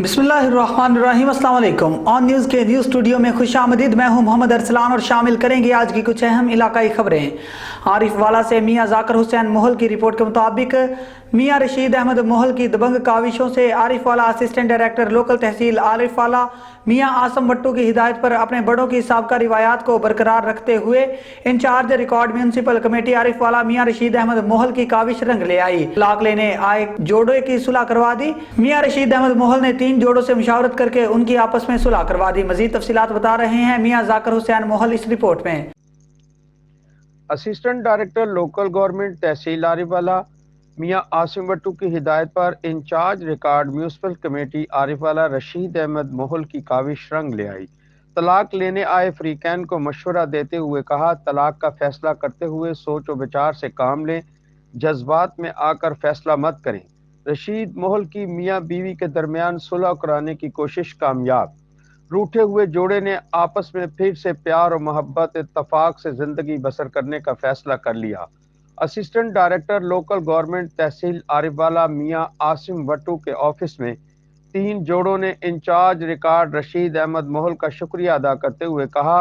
बिस्मिल्लाहिर्रहमानिर्रहीम, अस्सलाम वालेकुम। ऑन न्यूज़ के न्यूज़ स्टूडियो में खुशामदीद। मैं हूं मोहम्मद अरसलान और शामिल करेंगे आज की कुछ अहम इलाकाई खबरें। आरिफ वाला से मियां जाकिर हुसैन मोहल की रिपोर्ट के मुताबिक मियां रशीद अहमद मोहल की दबंग काविशों से आरिफ वाला असिस्टेंट डायरेक्टर लोकल तहसील आरिफ वाला मियां आसम भट्टू की हिदायत पर अपने बड़ों की साबका रिवायात को बरकरार रखते हुए incharge record municipal committee Arifwala Mian Rashid Ahmad मोहल की काविश रंग ले आई। तलाक लेने आए जोड़े की सुलह करवा दी। मियां रशीद अहमद मोहल ने 3 जोड़ों से मुशावरत करके उनकी आपस में सुलह करवा दी। मजीद तफसीलात बता रहे हैं मियां जाकिर हुसैन मोहल इस रिपोर्ट में। Assistant director local government tehsil Arifwala Mian Asim Bhattu की हिदायत पर incharge record municipal committee Arifwala Rashid Ahmad मोहल की काविश रंग ले आई। तलाक लेने आए फ्रीकैन को मशवरा देते हुए कहा, तलाक का फैसला करते हुए सोच और विचार से काम लें, जज्बात में आकर फैसला मत करें। रशीद मोहल की मियां बीवी के दरमियान सुलह कराने की कोशिश कामयाब। रूठे हुए जोड़े ने आपस में फिर से प्यार और मोहब्बत इत्तफाक से जिंदगी बसर करने का फैसला कर लिया। Assistant director local government tehsil Arifwala Mian Asim Bhattu के ऑफिस में 3 जोड़ों ने इंचार्ज रिकॉर्ड रशीद अहमद मोहल का शुक्रिया अदा करते हुए कहा,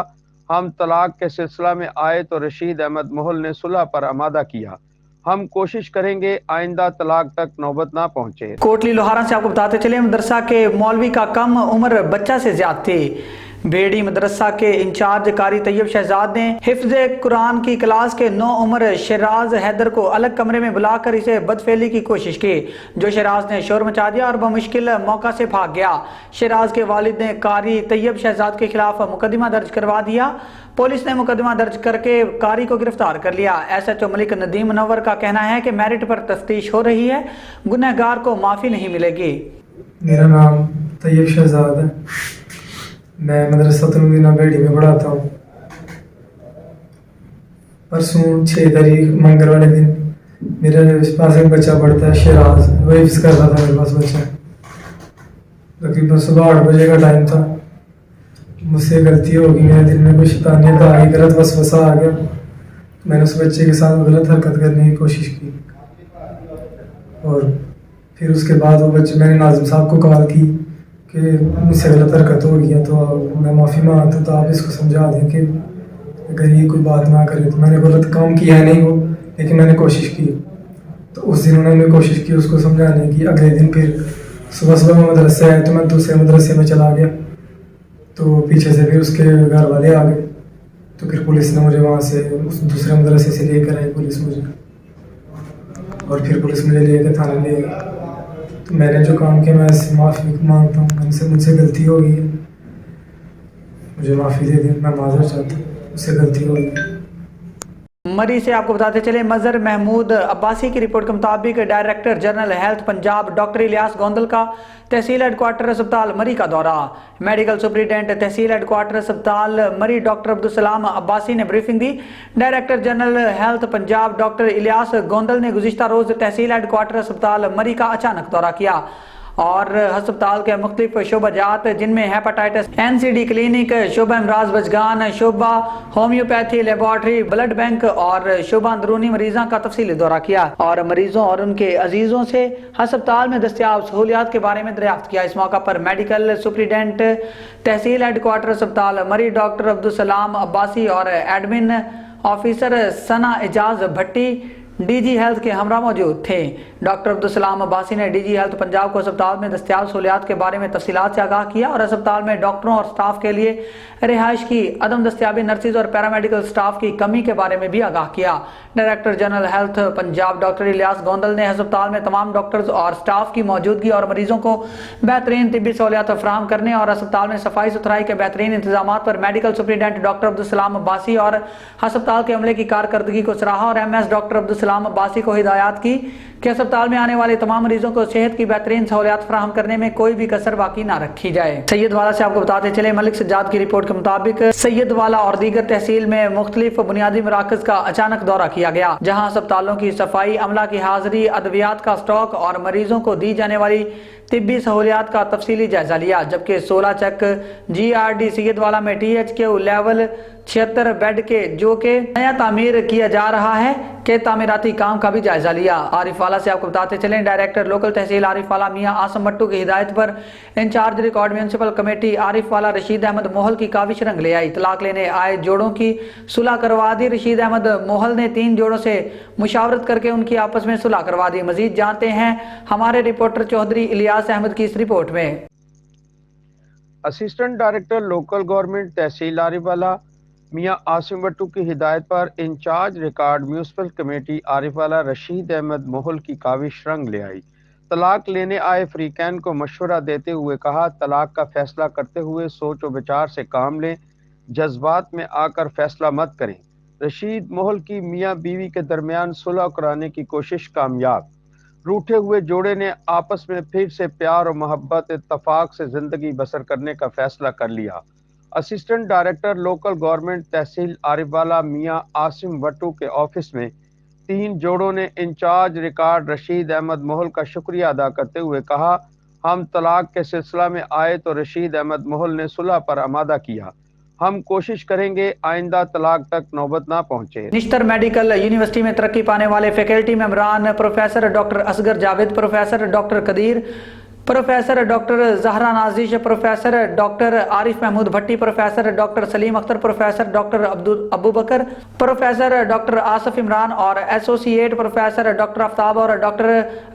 हम तलाक के सिलसिला में आए तो रशीद अहमद मोहल ने सुलह पर आमादा किया। हम कोशिश करेंगे आइंदा तलाक तक नौबत ना पहुंचे। कोटली लोहारा से आपको बताते चले, मदरसा के मौलवी का कम उम्र बच्चा से ज्यादती। बेड़ी मदरसा के इंचार्ज कारी तैयब शहजाद ने हिफ्ज कुरान की क्लास के 9 उम्र शराज हैदर को अलग कमरे में बुलाकर इसे बदफेली की कोशिश की, जो शराज ने शोर मचा दिया और बमुश्किल मौका से भाग गया। शराज के वालिद ने कारी तैयब शहजाद के खिलाफ मुकदमा दर्ज करवा दिया। पुलिस ने मुकदमा दर्ज करके कारी को गिरफ्तार कर लिया। SHO मलिक नदीम मुनव्वर का कहना है कि मेरिट पर तफ्तीश हो रही है, गुनहगार को माफी नहीं मिलेगी। मेरा नाम तैयब शहजाद है, मैं मदरसा तुलमीना बेड़ी में पढ़ाता हूँ। परसों 6 तारीख मंगल वाले दिन मेरे पास एक बच्चा पढ़ता है शराज, वो हिफ्ज़ कर रहा था मेरे पास बच्चा। तकरीबन सुबह 8 बजे का टाइम था। मुझसे गलती हो गई, मेरे दिल में कुछ शैतानियत आ गई, गलत वसवसा आ गया। मैंने उस बच्चे के साथ गलत हरकत करने की कोशिश की और फिर उसके बाद वो बच्चे, मैंने नाज़िम साहब को कॉल की कि मुझसे गलत हरकत हो गई है तो मैं माफ़ी मांगता हूँ, तो आप इसको समझा दें कि अगर ये कोई बात ना करे। तो मैंने गलत काम किया है नहीं वो, लेकिन मैंने कोशिश की। तो उस दिन उन्होंने कोशिश की उसको समझाने की। अगले दिन फिर सुबह सुबह मैं मदरसे आया तो मैं दूसरे मदरसे में चला गया, तो पीछे से फिर उसके घर वाले आ गए। तो फिर पुलिस ने मुझे वहाँ से उस दूसरे मदरसे से लेकर आई पुलिस मुझे, और फिर पुलिस मुझे लेकर थाने ले गई। तो मैंने जो काम किया मैं इससे माफ़ी मांगता हूँ, मुझसे गलती हो गई है, मुझे माफ़ी दे दी, मैं माजर चाहता हूँ, मुझसे गलती हो गई। मरी से आपको बताते चले, मजहर महमूद अब्बासी की रिपोर्ट के मुताबिक director general health Punjab doctor Ilyas Gondal का तहसील हेडक्वार्टर अस्पताल मरी का दौरा। मेडिकल सुपरिटेंडेंट तहसील हेडक्वार्टर अस्पताल मरी डॉक्टर अब्दुल सलाम अब्बासी ने ब्रीफिंग दी। Director general health Punjab doctor Ilyas Gondal ने गुज़िश्ता रोज़ तहसील हेडक्वार्टर अस्पताल मरी का अचानक दौरा किया और अस्पताल के मुख्तलिफ शोबाजात जिनमें हेपाटाइटिस, NCD क्लिनिक, शोबा इमराज बजगान, शोबा होम्योपैथी लेबॉर्ट्री, ब्लड बैंक और शोबा अंदरूनी मरीजों का तफसीली दौरा किया और मरीजों और उनके अजीजों से अस्पताल में दस्तियाब सहूलियात के बारे में दरियाफ्त किया। इस मौका पर मेडिकल सुपरिटेंडेंट तहसील हेडक्वार्टर अस्पताल मरी डॉक्टर अब्दुल सलाम अब्बासी और एडमिन ऑफिसर सना एजाज भट्टी DG हेल्थ के हमरा मौजूद थे। डॉक्टर अब्दुल सलाम अब्बासी ने DG हेल्थ पंजाब को अस्पताल में दस्तियाब सहूलियात के बारे में तफसीलात से आगाह किया और अस्पताल में डॉक्टरों और स्टाफ के लिए रिहाइश की अदम दस्तियाबी, नर्सिस और पैरामेडिकल स्टाफ की कमी के बारे में भी आगाह किया। Director general health Punjab doctor Ilyas Gondal ने अस्पताल में तमाम डॉक्टर्स और स्टाफ की मौजूदगी और मरीजों को बेहतरीन तिब्बी सहूलियात फराहम करने और अस्पताल में सफाई सुथराई के बेहतरीन इंतजाम पर medical superintendent doctor Abdul Salam Abbasi और अस्पताल के अमले की कारकर्दगी को सराहा और MS डॉक्टर अब्दुल सलाम अब्बासी को हिदायत की कि अस्पताल में आने वाले तमाम मरीजों को सेहत की बेहतरीन सहूलियात फराहम करने में कोई भी कसर बाकी ना रखी जाए। सैयद वाला से आपको बताते चले, मलिक सज्जाद की रिपोर्ट के मुताबिक सैयद वाला और दीगर तहसील में मुख्तलिफ बुनियादी मराकज का अचानक दौरा किया गया, जहाँ अस्पतालों की सफाई, अमला की हाजिरी, अद्वियात का स्टॉक और मरीजों को दी जाने वाली तिब्बी सहूलियात का तफसीली जायजा लिया। जबकि 16 चक GRD सैयद वाला में THQ लेवल 76 बेड के जो के नया तामीर किया जा रहा है के तामीराती ترقیاتی کام کا بھی جائزہ لیا۔ عارف والا سے آپ کو بتاتے چلیں ڈائریکٹر لوکل تحصیل عارف والا میاں آسم بٹو کی ہدایت پر انچارج ریکارڈ میونسپل کمیٹی عارف والا رشید احمد موہل کی کاوش رنگ لے آئی۔ طلاق لینے آئے جوڑوں کی صلح کروا دی۔ رشید احمد موہل نے 3 جوڑوں سے مشاورت کر کے ان کی آپس میں صلح کروا دی۔ مزید جانتے ہیں ہمارے رپورٹر چودھری الیاس احمد کی اس رپورٹ میں۔ اسسٹنٹ ڈائریکٹر لوکل گورنمنٹ تحصیل عارف والا میاں آسم بٹو کی ہدایت پر انچارج ریکارڈ میونسپل کمیٹی عارف والا رشید احمد موہل کی کاوش رنگ لے آئی۔ طلاق لینے آئے فریقین کو مشورہ دیتے ہوئے کہا، طلاق کا فیصلہ کرتے ہوئے سوچ و بچار سے کام لیں، جذبات میں آ کر فیصلہ مت کریں۔ رشید موہل کی میاں بیوی کے درمیان صلح کرانے کی کوشش کامیاب۔ روٹھے ہوئے جوڑے نے آپس میں پھر سے پیار و محبت اتفاق سے زندگی بسر کرنے کا فیصلہ کر لیا۔ اسسٹنٹ ڈائریکٹر لوکل گورنمنٹ تحصیل عارف والا میاں آسم بٹو کے آفس میں 3 جوڑوں نے انچارج ریکارڈ رشید احمد موہل کا شکریہ ادا کرتے ہوئے کہا، ہم طلاق کے سلسلہ میں آئے تو رشید احمد موہل نے صلح پر آمادہ کیا۔ ہم کوشش کریں گے آئندہ طلاق تک نوبت نہ پہنچے۔ نشتر میڈیکل یونیورسٹی میں ترقی پانے والے فیکلٹی ممبران professor doctor Asghar Javed, professor doctor Qadeer, professor doctor Zahra Nazish, professor doctor Arif Mahmood Bhatti, professor doctor Saleem Akhtar, professor doctor Abu Bakar, professor doctor Asif Imran اور ایسوسی ایٹ پروفیسر ڈاکٹر آفتاب اور ڈاکٹر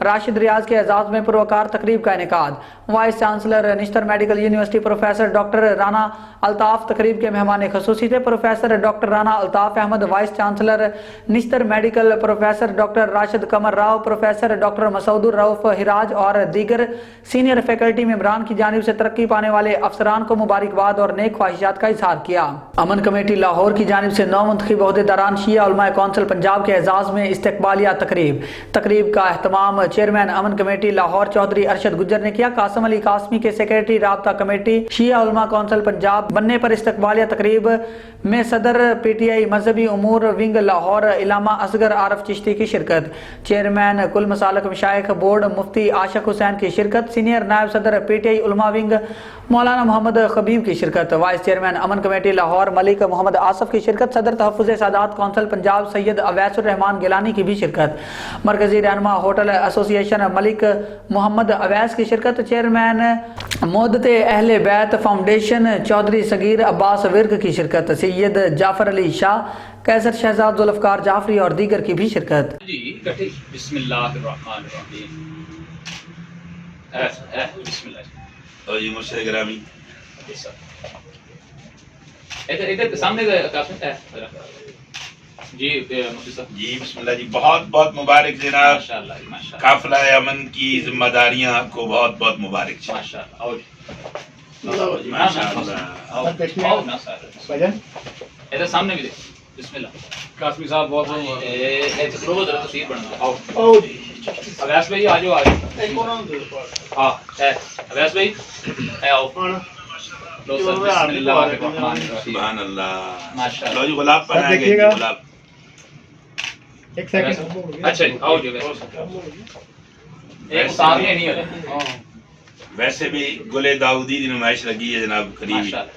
راشد ریاض کے اعزاز میں پروکار تقریب کا انعقاد۔ Vice chancellor Nishtar medical university professor doctor Rana Altaf تقریب کے مہمان خصوصی تھے۔ Professor doctor Rana Altaf Ahmed, vice chancellor Nishtar medical, professor doctor Rashid Qamar Rao, professor doctor Masood ur Rauf Hiraj اور دیگر سینئر فیکلٹی ممبران کی جانب سے ترقی پانے والے افسران کو مبارکباد اور نیک خواہشات کا اظہار کیا۔ امن کمیٹی لاہور کی جانب سے 9 منتخب عہدیداران شیعہ علماء کونسل پنجاب کے اعزاز میں استقبالیہ تقریب کا اہتمام چیئرمین امن کمیٹی لاہور چودھری ارشد گجر نے کیا۔ قاسم علی قاسمی کے سیکریٹری رابطہ کمیٹی شیعہ علماء کونسل پنجاب بننے پر استقبالیہ تقریب میں صدر پی ٹی آئی مذہبی امور ونگ لاہور علامہ اصغر عارف چشتی کی شرکت، چیئرمین کل مسالک مشائخ بورڈ مفتی عاشق حسین کی شرکت، سینئر نائب صدر پی ٹی آئی علماء ونگ مولانا محمد خبیب کی شرکت، وائس چیئرمین امن کمیٹی لاہور ملک محمد آصف کی شرکت، صدر تحفظ سادات کونسل پنجاب سید اویس الرحمان گیلانی کی بھی شرکت، مرکزی رہنما ہوٹل ایسوسی ایشن ملک محمد اویس کی شرکت، چیئرمین مودت اہل بیت فاؤنڈیشن چودھری صغیر عباس ورک کی شرکت، سید جعفر علی شاہ، قیصر شہزاد ذوالفقار جعفری اور دیگر کی بھی شرکت۔ بسم اللہ الرحمن الرحیم۔ بسم اللہ جی مرشد گرامی، ادھر سامنے جی مفتی صاحب جی بسم اللہ جی، بہت بہت مبارک جناب۔ ماشاءاللہ ماشاءاللہ قافلہ امن کی ذمہ داریاں آپ کو بہت بہت مبارک جی۔ ماشاءاللہ۔ اور ماشاءاللہ ادھر سامنے بھی دیکھ۔ بسم اللہ قاسمی صاحب بہت تصویر بننا۔ اویس بھائی آ جاؤ، ہاں اویس بھائی آؤ۔ لو سر، بسم اللہ الرحمن الرحیم۔ سبحان اللہ۔ ماشاءاللہ۔ لو جی گلاب پر آئے گے، گلاب۔ اچھا جی آؤ جی۔ ایک سامنے نہیں ہے ویسے بھی گلے داؤدی کی نمائش لگی ہے جناب قریب۔ ماشاءاللہ۔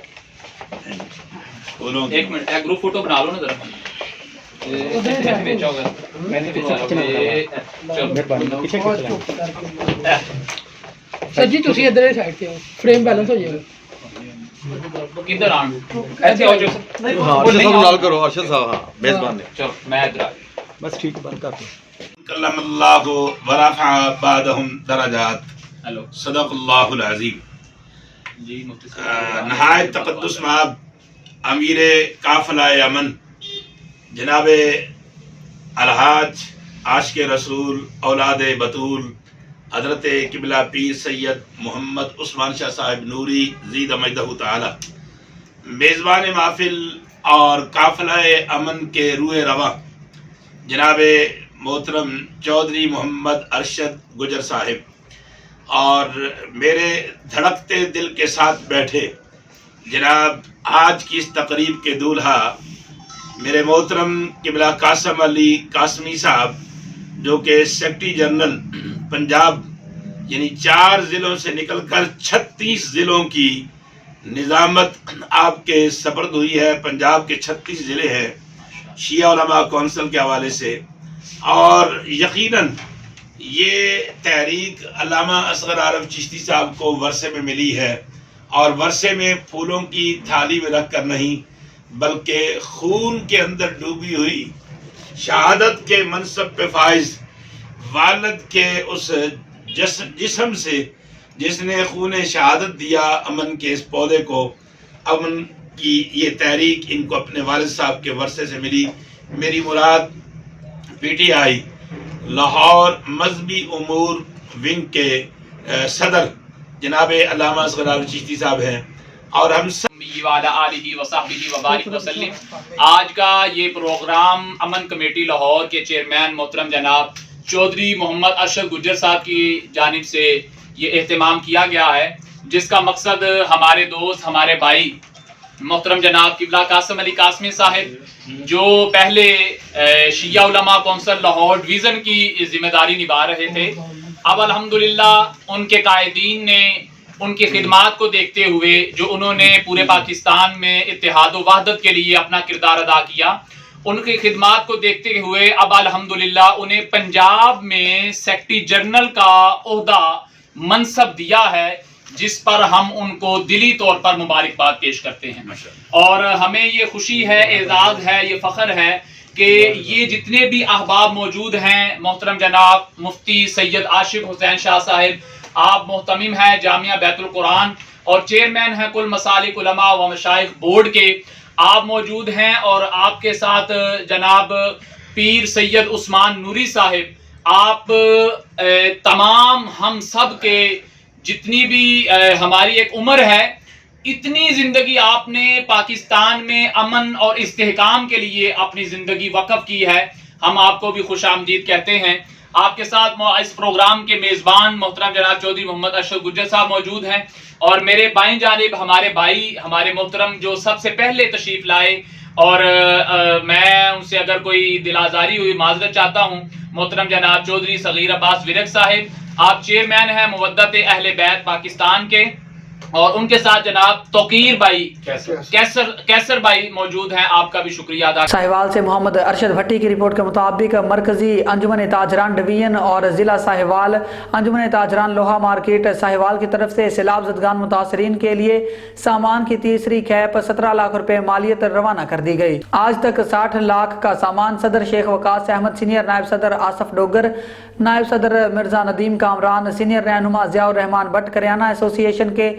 دونوں ایک منٹ ایک گروپ فوٹو بنا لو نا ذرا۔ سر جی تسی ادھر سائڈ تے فریم بیلنس ہو جائے گا۔ کدھر آن ایسے آؤ جو نال کرو ارشد صاحب، ہاں میزبان نے چلو میں ادھر آ بس ٹھیک بند کر دو۔ کلم اللہ ورفع بعدهم درجات، ہیلو صدق اللہ العظیم۔ جی مفتی صاحب نہایت تقدس مآب امیر قافلہ امن جناب الحاج عاشق رسول اولاد بطول حضرت قبلہ پیر سید محمد عثمان شاہ صاحب نوری زید مجدہ تعالی، میزبان محفل اور قافلہ امن کے روح رواں جناب محترم چودھری محمد ارشد گجر صاحب، اور میرے دھڑکتے دل کے ساتھ بیٹھے جناب آج کی اس تقریب کے دولہا میرے محترم قبلہ قاسم علی قاسمی صاحب، جو کہ سیکرٹری جنرل پنجاب، یعنی 4 ضلعوں سے نکل کر 36 ضلعوں کی نظامت آپ کے سپرد ہوئی ہے۔ پنجاب کے 36 ضلع ہیں شیعہ علماء کونسل کے حوالے سے، اور یقیناً یہ تحریک علامہ اصغر عارف چشتی صاحب کو ورثے میں ملی ہے، اور ورثے میں پھولوں کی تھالی میں رکھ کر نہیں بلکہ خون کے اندر ڈوبی ہوئی شہادت کے منصب پہ فائز والد کے اس جسم سے جس نے خون شہادت دیا امن کے اس پودے کو، امن کی یہ تحریک ان کو اپنے والد صاحب کے ورثے سے ملی۔ میری مراد پی ٹی آئی لاہور مذہبی امور ونگ کے صدر جناب علامہ اصغر عارف چشتی صاحب ہیں، اور ہم سب وعلی آلہ وصحبہ وبارک وسلم۔ آج کا یہ پروگرام امن کمیٹی لاہور کے چیئرمین محترم جناب چودھری محمد ارشد گجر صاحب کی جانب سے یہ اہتمام کیا گیا ہے، جس کا مقصد ہمارے دوست، ہمارے بھائی محترم جناب قبلہ قاسم علی قاسمی صاحب جو پہلے شیعہ علماء کونسل لاہور ڈویژن کی ذمہ داری نبھا رہے تھے، اب الحمدللہ ان کے قائدین نے ان کی خدمات کو دیکھتے ہوئے جو انہوں نے پورے پاکستان میں اتحاد و وحدت کے لیے اپنا کردار ادا کیا، ان کی خدمات کو دیکھتے ہوئے اب الحمدللہ انہیں پنجاب میں سیکرٹری جنرل کا عہدہ منصب دیا ہے، جس پر ہم ان کو دلی طور پر مبارکباد پیش کرتے ہیں۔ اور ہمیں یہ خوشی ہے، اعزاز ہے، یہ فخر ہے کہ یہ جتنے بھی احباب موجود ہیں، محترم جناب مفتی سید عاشق حسین شاہ صاحب، آپ محتمم ہیں جامعہ بیت القرآن اور چیئرمین ہیں کل مسالک علماء و مشائخ بورڈ کے، آپ موجود ہیں، اور آپ کے ساتھ جناب پیر سید عثمان نوری صاحب، آپ تمام ہم سب کے جتنی بھی ہماری ایک عمر ہے، اتنی زندگی آپ نے پاکستان میں امن اور استحکام کے لیے اپنی زندگی وقف کی ہے، ہم آپ کو بھی خوش آمدید کہتے ہیں۔ آپ کے ساتھ اس پروگرام کے میزبان محترم جناب چودھری محمد ارشد گجر صاحب موجود ہیں، اور میرے بائیں جانب ہمارے بھائی، ہمارے محترم جو سب سے پہلے تشریف لائے، اور میں ان سے اگر کوئی دل آزاری ہوئی معذرت چاہتا ہوں، محترم جناب چودھری صغیر عباس ورک صاحب، آپ چیئرمین ہیں مودت اہل بیت پاکستان کے، اور ان کے ساتھ جناب توقیر بھائی کیسر بھائی موجود ہیں، آپ کا بھی شکریہ ادا۔ ساہیوال سے محمد ارشد بھٹی کی رپورٹ کے مطابق مرکزی انجمن تاجران ڈویژن اور ضلع ساہیوال انجمن تاجران لوہا مارکیٹ ساہیوال کی طرف سے سیلاب زدگان متاثرین کے لیے سامان کی تیسری کھیپ 17 لاکھ روپے مالیت روانہ کر دی گئی۔ آج تک 60 لاکھ کا سامان صدر شیخ وقاص احمد، سینئر نائب صدر آصف ڈوگر، نائب صدر مرزا ندیم کامران، سینئر رہنما ضیاء الرحمان بٹ کریانہ ایسوسی ایشن کے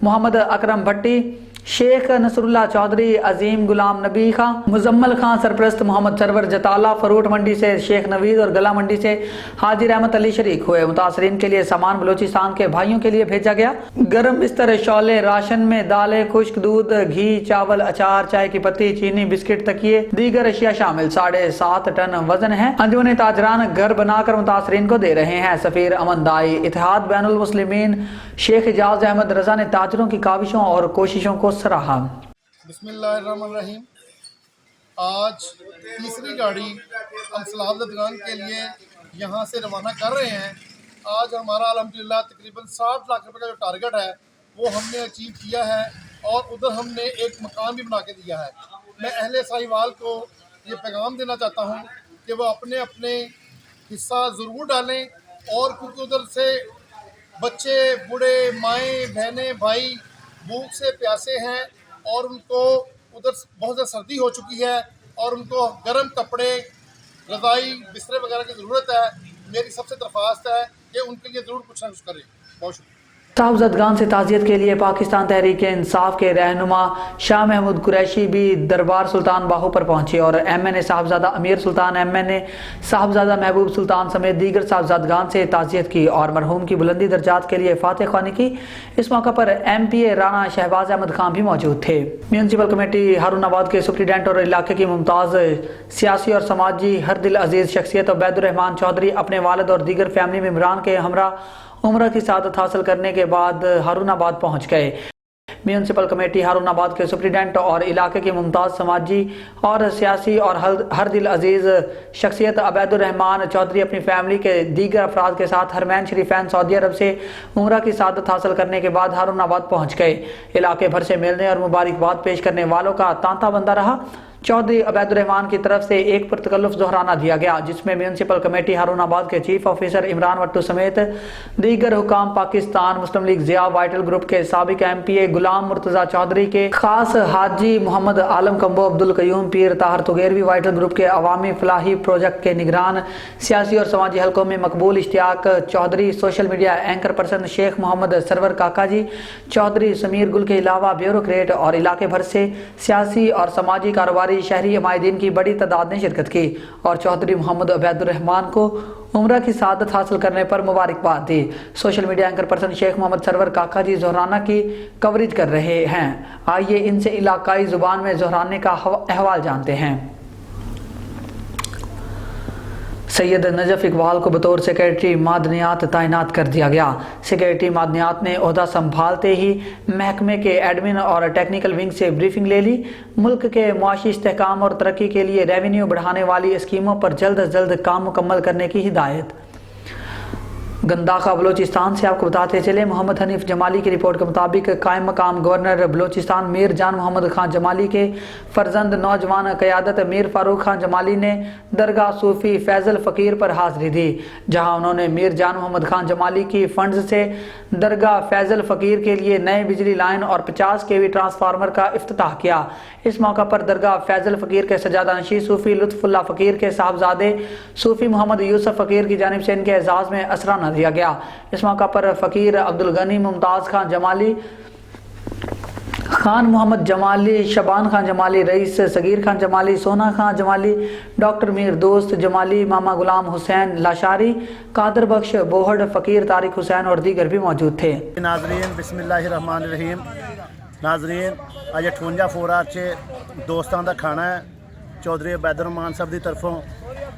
محمد اکرم بھٹی، شیخ نصر اللہ چودھری، عظیم غلام نبی خان، مزمل خان سرپرست، محمد سرور جتالہ، فروٹ منڈی سے شیخ نوید اور گلا منڈی سے حاجی رحمت علی شریک ہوئے۔ متاثرین کے لیے سامان بلوچستان کے بھائیوں کے لیے بھیجا گیا۔ گرم بستر، شعلے، راشن میں دالیں، خشک دودھ، گھی، چاول، اچار، چائے کی پتی، چینی، بسکٹ، تکیے، دیگر اشیاء شامل 7.5 ٹن وزن ہے۔ انجمن تاجران گھر بنا کر متاثرین کو دے رہے ہیں۔ سفیر امن دائی اتحاد بین المسلمین شیخ اجاز احمد رضا نے تاجروں کی کاوشوں اور کوششوں کو سراہا۔ بسم اللہ الرحمن الرحیم۔ آج تیسری گاڑی ہم سیلاب زدگان کے لیے یہاں سے روانہ کر رہے ہیں۔ آج ہمارا الحمدللہ تقریباً 60 لاکھ روپے کا جو ٹارگٹ ہے وہ ہم نے اچیو کیا ہے، اور ادھر ہم نے ایک مکان بھی بنا کے دیا ہے۔ میں اہل ساہیوال کو یہ پیغام دینا چاہتا ہوں کہ وہ اپنے اپنے حصہ ضرور ڈالیں، اور کیونکہ ادھر سے بچے، بوڑھے، مائیں، بہنیں، بھائی بھوک سے پیاسے ہیں، اور ان کو ادھر بہت زیادہ سردی ہو چکی ہے، اور ان کو گرم کپڑے، رضائی، بسترے وغیرہ کی ضرورت ہے۔ میری سب سے درخواست ہے کہ ان کے لیے ضرور کچھ نہ کچھ کریں۔ بہت شکریہ۔ سیلاب زدگان سے تعزیت کے لیے پاکستان تحریک انصاف کے رہنما شاہ محمود قریشی بھی دربار سلطان باہو پر پہنچے، اور ایم این اے صاحبزادہ امیر سلطان، ایم این اے صاحبزادہ محبوب سلطان سمیت دیگر صاحبزادگان سے تعزیت کی اور مرحوم کی بلندی درجات کے لیے فاتح خوانی کی۔ اس موقع پر ایم پی اے رانا شہباز احمد خان بھی موجود تھے۔ میونسپل کمیٹی ہارون آباد کے سپرنٹینڈنٹ اور علاقے کی ممتاز سیاسی اور سماجی ہر دل عزیز شخصیت عبید الرحمان چودھری اپنے والد اور دیگر فیملی ممبران کے ہمراہ عمرہ کی سعادت حاصل کرنے کے بعد ہارون آباد پہنچ گئے۔ میونسپل کمیٹی ہارون آباد کے سپرنٹینڈنٹ اور علاقے کی ممتاز سماجی اور سیاسی اور ہر دل عزیز شخصیت عبید الرحمان چودھری اپنی فیملی کے دیگر افراد کے ساتھ حرمین شریفین سعودی عرب سے عمرہ کی سعادت حاصل کرنے کے بعد ہارون آباد پہنچ گئے۔ علاقے بھر سے ملنے اور مبارکباد پیش کرنے والوں کا تانتا بندہ رہا۔ चौधरी अबैदुर्रहमान की तरफ से एक पुरतकल्लुफ दोहराना दिया गया, जिसमें म्यूनसिपल कमेटी हारूनाबाद के चीफ ऑफिसर इमरान वट्टू समेत दीगर हुकाम, पाकिस्तान मुस्लिम लीग ज़िया वाइटल ग्रुप के साबिक MPA गुलाम मुर्तज़ा चौधरी के खास हाजी मोहम्मद आलम कंबो, अब्दुल कयूम पीर ताहर तुगेरवी वाइटल ग्रुप के अवामी फलाही प्रोजेक्ट के निगरान, सियासी और समाजी हलकों में मकबूल Ishtiaq Chaudhry, social media anchor person Sheikh Mohammad Sarwar Kakaji Chaudhry, Sameer गुल के अलावा ब्यूरोक्रेट और इलाके भर से सियासी और समाजी कारोबारी शहरी हमायदीन की बड़ी तादाद ने शिरकत की और चौधरी मोहम्मद अबैदुर्रहमान को उम्रा की सआदत हासिल करने पर मुबारकबाद दी। Social media anchor person Sheikh Mohammad Sarwar Kakaji ज़ोहराना की कवरेज कर रहे हैं। आइए इनसे इलाकाई ज़ुबान में ज़ोहराने का अहवाल जानते हैं। सैयद नजफ इकबाल को बतौर सेक्रेटरी मादनियात तैनात कर दिया गया। सेक्रेटरी मादनियात ने ओहदा संभालते ही महकमे के एडमिन और टेक्निकल विंग से ब्रीफिंग ले ली। मुल्क के मुआशी इस्तेहकाम और तरक्की के लिए रेवेन्यू बढ़ाने वाली स्कीमों पर जल्द अज जल्द काम मुकम्मल करने की हिदायत। गंदाखा बलोचिस्तान से आपको बताते चले, मोहम्मद हनीफ जमाली की रिपोर्ट के मुताबिक कायम मकाम गवर्नर बलोचिस्तान मीर जान मोहम्मद खान जमाली के फर्जंद नौजवान क़यादत मीर फारूक खान जमाली ने दरगाह सूफ़ी फैज़ल फ़कीर पर हाज़िरी दी, जहां उन्होंने मीर जान मोहम्मद खान जमाली की फंड्स से दरगाह फैज़ल फ़कीर के लिए नए बिजली लाइन और 50 kV ट्रांसफार्मर का इफ्तिताह किया। इस मौका पर दरगाह फैज़ल फ़कीर के सजादा नशी सूफ़ी लुत्फ़ुल्लाह फ़कीर के साहबजादे सूफ़ी मोहम्मद यूसुफ फ़कीर की जानिब से इनके एजाज़ में असराना दिया गया। इस मौका पर फ़कीर अब्दुल गनी मुमताज़ खान जमाली, खान मोहम्मद जमाली, शबान खान जमाली, रईस सगीर खान जमाली, सोना खान जमाली, डॉक्टर मीर दोस्त जमाली, मामा गुलाम हुसैन लाशारी, कादर बख्श बोहड़, फ़कीर तारिक हुसैन और दीगर भी मौजूद थे। नाजरीन बिस्मिल्लाहिर्रहमानिर्रहीम। नाजरीन अज 58 फोरा दोस्तों का खाना है चौधरी अबैदुर्रहमान साहब की तरफों,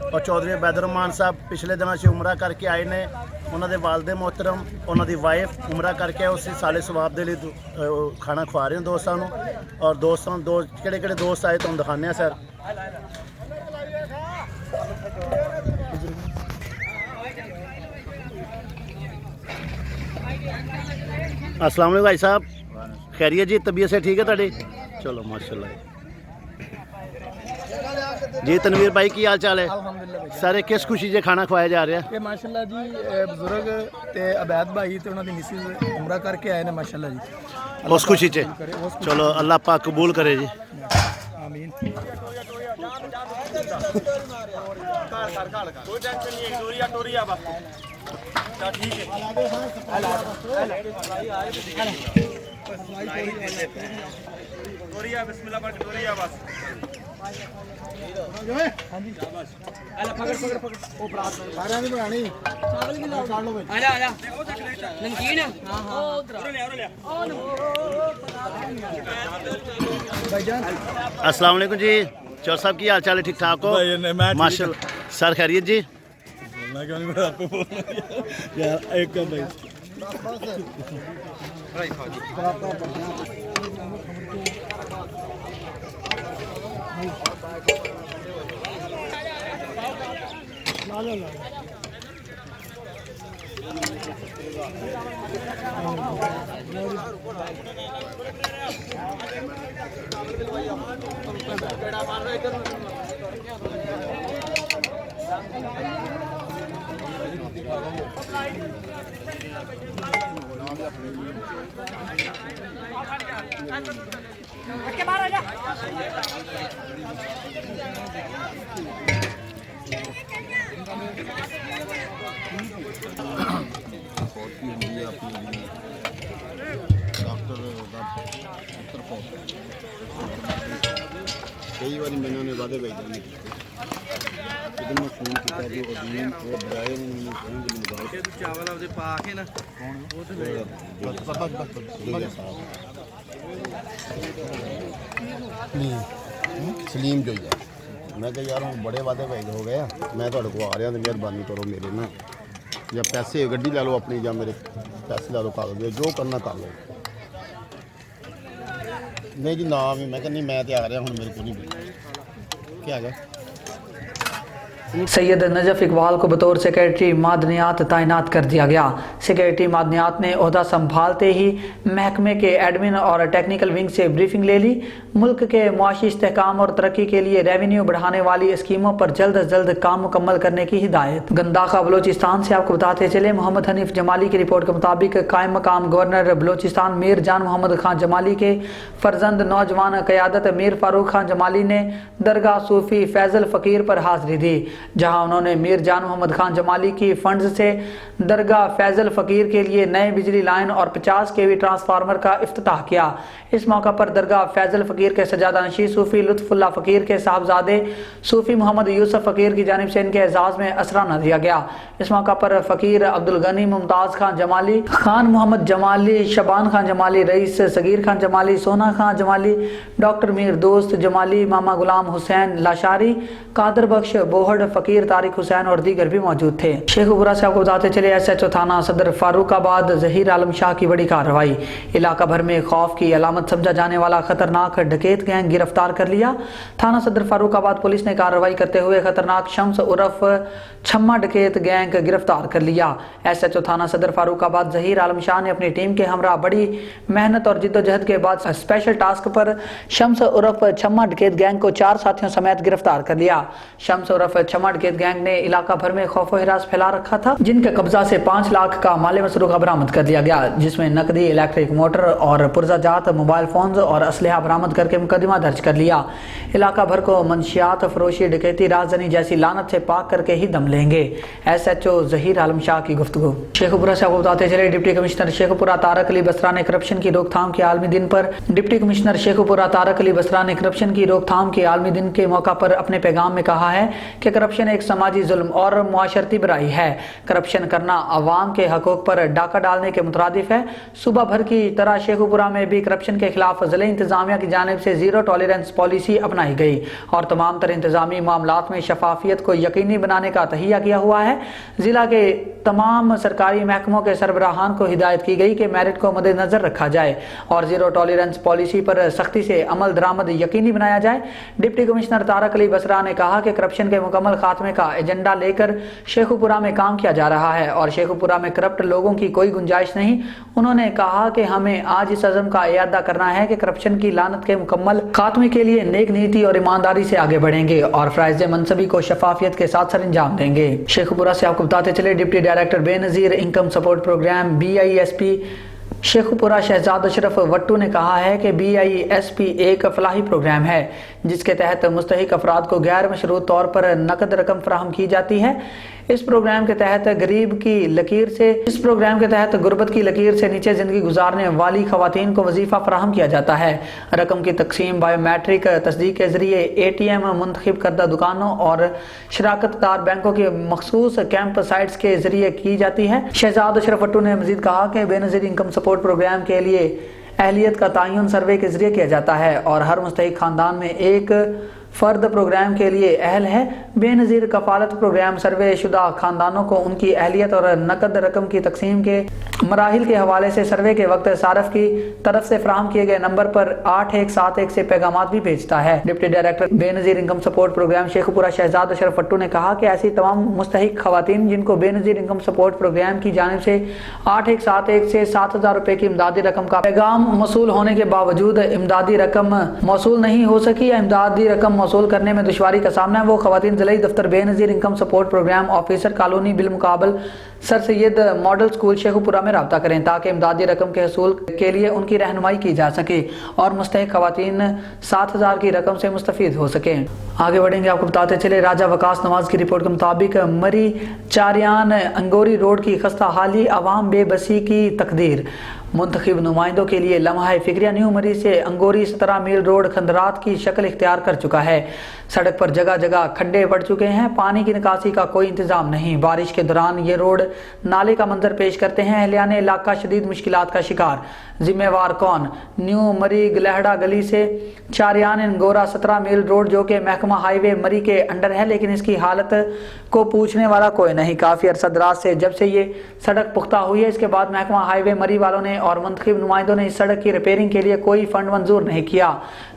और चौधरी अबैदुर्रहमान साहब पिछले दिनों से उमरा करके आए ने। उन्होंने वालदे मोहतरम, उन्होंने वाइफ उमरा करके उस साले सवाब के लिए खाना खवा रहे हैं दोस्तों को। और दोस्तों किहड़े दोस्त आए तुम दिखाने सर। अस्सलाम वालेकुम भाई साहब, खैरियत जी? तबीयत से ठीक है ताड़ी? चलो माशाल्लाह जी। तनवीर भाई की हाल चाल है? सारे किस खुशी से खाना खवाया जा रहा है? माशाल्लाह जी बुजुर्ग ते अबैद भाई ते उन्होंने मिसिस उमरा करके आए ने माशाल्लाह जी। उस खुशी से चलो अल्लाह पाक कबूल करे जी। आमीन। अस्सलाम वालेकुम जी। चौर साहब की हाल चाल है? ठीक ठाक हो? माशाल्लाह। सर खैरियत जी? कई बार मैंने उन्हें वादे भेजे नहीं किए, लेकिन मैं फोन किया जो अजीम और बराए उन्होंने फोन के मुताबिक चावल आपके पाक है ना सलीम जो है। मैं कहा यार हूँ बड़े वादे भेज हो गए, मैं थोड़े को आ रहा तो मेहरबानी करो मेरे ना, या पैसे गड्डी ला लो अपनी, या मेरे पैसे ला लो, कागज जो करना कर लो। नहीं जी ना भी मैं नहीं, मैं तो आ रहा हूँ, मेरे को नहीं क्या है। सैयद नजफ इकबाल को बतौर सेक्रेटरी मादनियात तैनात कर दिया गया। सिक्योरिटी मादनियात ने ओहदा संभालते ही महकमे के एडमिन और टेक्निकल विंग से ब्रीफिंग ले ली। मुल्क के मुआशी इस्तेहकाम और तरक्की के लिए रेवेन्यू बढ़ाने वाली स्कीमों पर जल्द अज जल्द काम मुकम्मल करने की हिदायत। गंदाखा बलोचिस्तान से आपको बताते चले, मोहम्मद हनीफ जमाली की रिपोर्ट के मुताबिक कायम मकाम गवर्नर बलोचिस्तान मीर जान मोहम्मद खान जमाली के फर्जंद नौजवान क़यादत मीर फारूक खान जमाली ने दरगाह सूफी फैजल फ़कीर पर हाज़िरी दी, जहां उन्होंने मीर जान मोहम्मद खान जमाली की फंड्स से दरगाह फैजल फ़कीर के लिए नए बिजली लाइन और 50 kV ट्रांसफार्मर का इफ्तिताह किया। इस मौका पर दरगाह फैजल फ़कीर के सजादानशी सूफी लुत्फ़ुल्लाह फ़कीर के साहबजादे सूफी मोहम्मद यूसुफ फ़कीर की जानिब से इनके एजाज़ में असराना दिया गया। इस मौका पर फ़कीर अब्दुल गनी मुमताज़ खान जमाली, खान मोहम्मद जमाली, शबान खान जमाली, रईस सगीर खान जमाली, सोना खान जमाली, डॉक्टर मीर दोस्त जमाली, मामा गुलाम हुसैन लाशारी, कादर बख्श बोहड़, फ़कीर तारिक हुसैन और दीगर भी मौजूद थे। शेखपुरा से आपको बताते चले, SHO थाना सदर फारूकाबाद ज़हीर आलम शाह की बड़ी कार्रवाई। इलाका भर में खौफ की अलामत समझा जाने वाला खतरनाक डकैत गैंग गिरफ्तार कर लिया। थाना सदर फारूकाबाद पुलिस ने कार्रवाई करते हुए खतरनाक शम्स उर्फ छम्मा डकैत गैंग गिरफ्तार कर लिया। SHO थाना सदर फारूकाबाद ज़हीर आलम शाह ने अपनी टीम के हमरा बड़ी मेहनत और जिद्दोजहद के बाद स्पेशल टास्क पर शम्स उर्फ छम्मा डकैत गैंग को 4 साथियों समेत गिरफ्तार कर लिया। शम्स उर्फ छम्मा डकैत गैंग ने इलाका भर में खौफ व हिरास फैला रखा था, जिनके कब्जा से 5 लाख का माल मसरूका बरामद कर लिया गया, जिसमें नकदी, इलेक्ट्रिक मोटर और पुर्जाजात मोबाइल फोन और असलहा बरामद करके मुकदमा दर्ज कर लिया। इलाका भर को मंशियात फरोशी, डकैती, राजधानी जैसी लानत से पाक करके ही दम लेंगे। SHO ज़हीर आलम शाह की गुफ्तगू। शेखपुरा से आपको बताते चले, डिप्टी कमिश्नर शेखपुरा तारक अली बसरा ने करप्शन की रोकथाम के आलमी दिन पर डिप्टी कमिश्नर शेखपुरा तारक अली बसरा ने करप्शन की रोकथाम के आलमी दिन के मौका पर अपने पैगाम में कहा है कि करप्शन एक समाजी जुल्म और मुआशरती बुराई है। करप्शन करना अवाम के हकूक पर डाका डालने के मुतरादिफ है। सुबह भर की तरह शेखपुरा में भी करप्शन के खिलाफ ज़िला इंतजामिया की जानिब से ज़ीरो टॉलरेंस पॉलिसी अपनाई गई और तमाम तर इंतजामी मामलात में शफाफियत को यकीनी बनाने का तहिया किया हुआ है। ज़िला के तमाम सरकारी महकमों के सरबराहान को हिदायत की गई कि मेरिट को मद्देनजर रखा जाए और ज़ीरो टॉलरेंस पॉलिसी पर सख्ती से अमल दरामद यकीनी बनाया जाए। डिप्टी कमिश्नर तारक अली बसरा ने कहा कि करप्शन के मुकम्मल खात्मे का एजेंडा लेकर शेखपुरा में काम किया जा रहा है और शेखपुरा में करप्ट लोगों की कोई गुंजाइश नहीं। उन्होंने कहा कि हमें आज इस अज़म का इयादा करना है कि करप्शन की लानत के मुकम्मल खात्मे के लिए नेक नीति और ईमानदारी से आगे बढ़ेंगे और फ़राइज़ मनसबी को शफाफियत के साथ सर अंजाम देंगे। शेखपुरा से आपको बताते चले, deputy director Benazir income support programme BISP Sheikhupura Shahzad Ashraf Wattoo ने कहा है कि BISP एक फलाही प्रोग्राम है जिसके तहत मुस्तहिक अफराद को गैर मशरूत तौर पर नकद रकम फराहम की जाती है। इस प्रोग्राम के तहत गुर्बत की लकीर से नीचे ज़िंदगी गुजारने वाली ख़वातीन को वजीफ़ा फराहम किया जाता है। रकम की तकसीम बायोमेट्रिक तस्दीक के ज़रिए ATM मुंतखब करदा दुकानों और शराकतदार बैंकों के मखसूस कैंप साइट्स के ज़रिए की जाती है। शहजाद अशरफ वट्टू ने मज़ीद कहा कि बेनज़ीर इनकम सपोर्ट प्रोग्राम के लिए अहलियत का तयन सर्वे के ज़रिए किया जाता है और हर मुस्तहिक ख़ानदान में एक फ़र्द प्रोग्राम के लिए अहल है। बेनज़ीर कफ़ालत प्रोग्राम सर्वे शुदा ख़ानदानों को उनकी अहलियत और नकद रकम की तकसीम के मराहिल के हवाले से सर्वे के वक्त सारफ की तरफ से फराहम किए गए नंबर पर 8171 से पैगामात भी भेजता है। Deputy director Benazir income support programme Sheikhupura Shahzad Ashraf Wattoo ने कहा कि ऐसी तमाम मुस्तहिक ख़वातीन जिनको बेनज़ीर इनकम सपोर्ट प्रोग्राम की जानिब से 8171 से 7000 रुपये की इमदादी रकम का पैगाम मौसूल होने के बावजूद इमदादी रकम मौसूल नहीं हो सकी या इमदादी रकम मौसूल करने में दुश्वारी का सामना है, वो ख़वातीन ज़िलाई दफ्तर Benazir income support programme officer colony बिलमुकाबल sir Syed model school Sheikhupura में राब्ता करें ताकि इमदादी रकम के हसूल के लिए उनकी रहनुमाई की जा सके और मुस्तहिक ख़वातीन 7000 की रकम से मुस्तफ़ीद हो सकें। आगे बढ़ेंगे, आपको बताते चले, राजा वकास नवाज की रिपोर्ट के मुताबिक मरी चारियान अंगोरी रोड की खस्ता हाली अवाम बेबसी की तकदीर। मुंतखब नुमाइंदों के लिए लम्हा फिक्रिया न्यू मरी से अंगोरी 17 मील रोड खंडरात की शक्ल इख्तियार कर चुका है। सड़क पर जगह जगह खड्डे पड़ चुके हैं, पानी की निकासी का कोई इंतजाम नहीं। बारिश के दौरान ये रोड नाले का मंजर पेश करते हैं। अहलियान इलाका शदीद मुश्किलात का शिकार। जिम्मेवार कौन? न्यू मरी गलहड़ा गली से चारियान अंगोरा 17 मील रोड जो कि महकमा हाईवे मरी के अंडर है, लेकिन इसकी हालत को पूछने वाला कोई नहीं। काफ़ी अरसा दराज से जब से ये सड़क पुख्ता हुई है, इसके बाद महकमा हाईवे मरी वालों ने और मुंतखब नुमाइंदों ने इस सड़क की रिपेयरिंग के लिए कोई फंड मंजूर नहीं किया,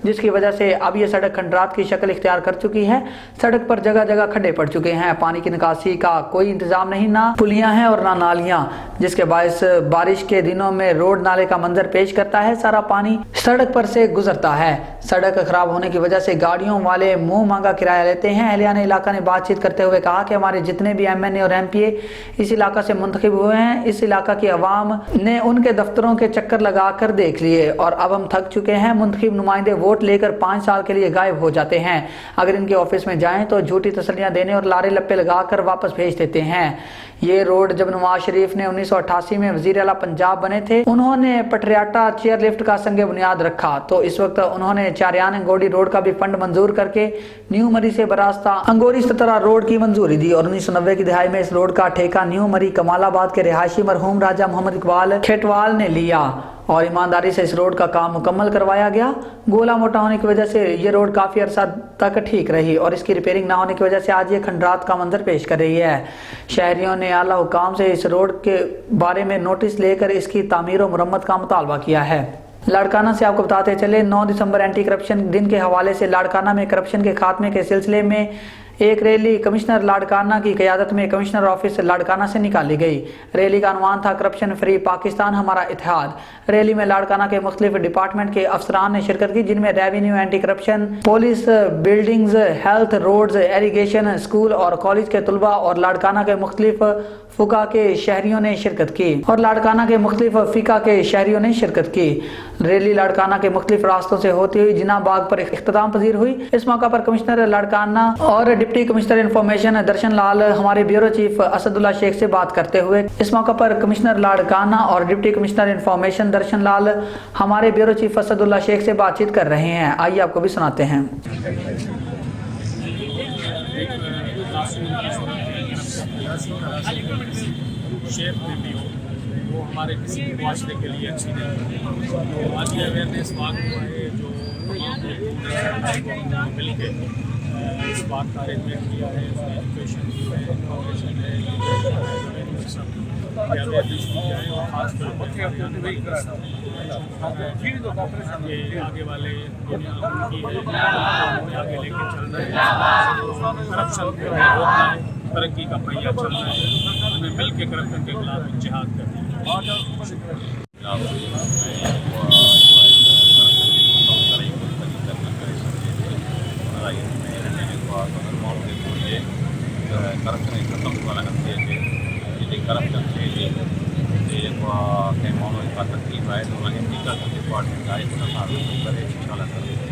जिसकी वजह से अब ये सड़क खंडरात की शक्ल इख्तियार कर चुकी है। सड़क पर जगह जगह खड्डे पड़ चुके हैं, पानी की निकासी का कोई इंतजाम नहीं, ना पुलियां हैं और ना नालियां, जिसके बायस बारिश के दिनों में रोड नाले का मंजर पेश करता है। सारा पानी सड़क पर से गुजरता है। सड़क खराब होने की वजह से गाड़ियों वाले मुंह मांगा किराया लेते हैं। अहलियान इलाका ने बातचीत करते हुए कहा कि हमारे जितने भी MNA और MPA इस इलाका से मुंतखब हुए हैं, इस इलाका की आवाम ने उनके दफ्तरों के चक्कर लगा कर देख लिए और अब हम थक चुके हैं। मुंतखब नुमाइंदे वोट लेकर 5 साल के लिए गायब हो जाते हैं। अगर इनके ऑफिस में जाएं तो झूठी तसल्लियां देने और लारे लप्पे लगा कर वापस भेज देते हैं। ये रोड जब नवाज शरीफ ने 1988 में वजीर आला पंजाब बने थे, उन्होंने पटरियाटा चेयर लिफ्ट का संग बुनियाद रखा, तो इस वक्त उन्होंने चारियान अंगोड़ी रोड का भी फंड मंजूर करके न्यू मरी से बरास्ता अंगोरी सतरा रोड की मंजूरी दी और 1990 की दिहाई में इस रोड का ठेका न्यू मरी कमालाबाद के रिहायशी मरहूम राजा मोहम्मद इकबाल खेटवाल ने लिया और ईमानदारी से इस रोड का काम मुकम्मल करवाया गया। गोला मोटा होने की वजह से ये रोड काफ़ी अरसा तक ठीक रही और इसकी रिपेयरिंग ना होने की वजह से आज ये खंडरात का मंजर पेश कर रही है। शहरियों ने आला हुकाम से इस रोड के बारे में नोटिस लेकर इसकी तामीर और मुरम्मत का मुतालबा किया है। लाड़काना से आपको बताते चले, 9 दिसंबर एंटी करप्शन दिन के हवाले से लाड़काना में करप्शन के खात्मे के सिलसिले में एक रैली कमिश्नर लाड़काना की क़यादत में कमिश्नर ऑफिस लाड़काना से निकाली गई। रैली का अनवान था करप्शन फ्री पाकिस्तान हमारा इत्तेहाद। रैली में लाड़काना के मुख्तलिफ डिपार्टमेंट के अफसरान ने शिरकत की, जिनमें revenue, anti corruption, police, buildings, health, roads, irrigation, school और कॉलेज के तलबा और लाड़काना के मुख्तलिफ फुका के शहरियों ने शिरकत की रैली लाड़काना के मुख्तलिफ रास्तों से होती हुई जिना बाग पर इख्तिताम पजीर हुई। इस मौका पर कमिश्नर लाड़काना और डिप्टी कमिश्नर इंफॉर्मेशन दर्शन लाल हमारे ब्यूरो चीफ असदुल्ला शेख से बात करते हुए, इस मौका पर कमिश्नर लाड़काना और डिप्टी कमिश्नर इंफॉर्मेशन दर्शन लाल हमारे ब्यूरो चीफ असदुल्ला शेख से बातचीत कर रहे हैं। आइए आपको भी सुनाते हैं। शेप में भी हो वो हमारे किसी मुआशरे के लिए अच्छी नहीं। तो आज ये अवेयरनेस वाक हुआ है जो तमाम मिल के इस बात का अरेंजमेंट किया है, उसमें एजुकेशन की है, इंफॉर्मेशन है, अवेयरनेस की जाए और खास तौर पर ये आगे वाले उनकी आगे लेके चल रहे हैं, करप्शन को रोकना है, तरक्की का पहिया चल रहा है, हमें मिल के करप्शन के खिलाफ जिहाद करनी है। करप्शन खत्म करप्शन से मामलों का तरतीब है तो डिपार्टमेंट आए करे इंशाल्लाह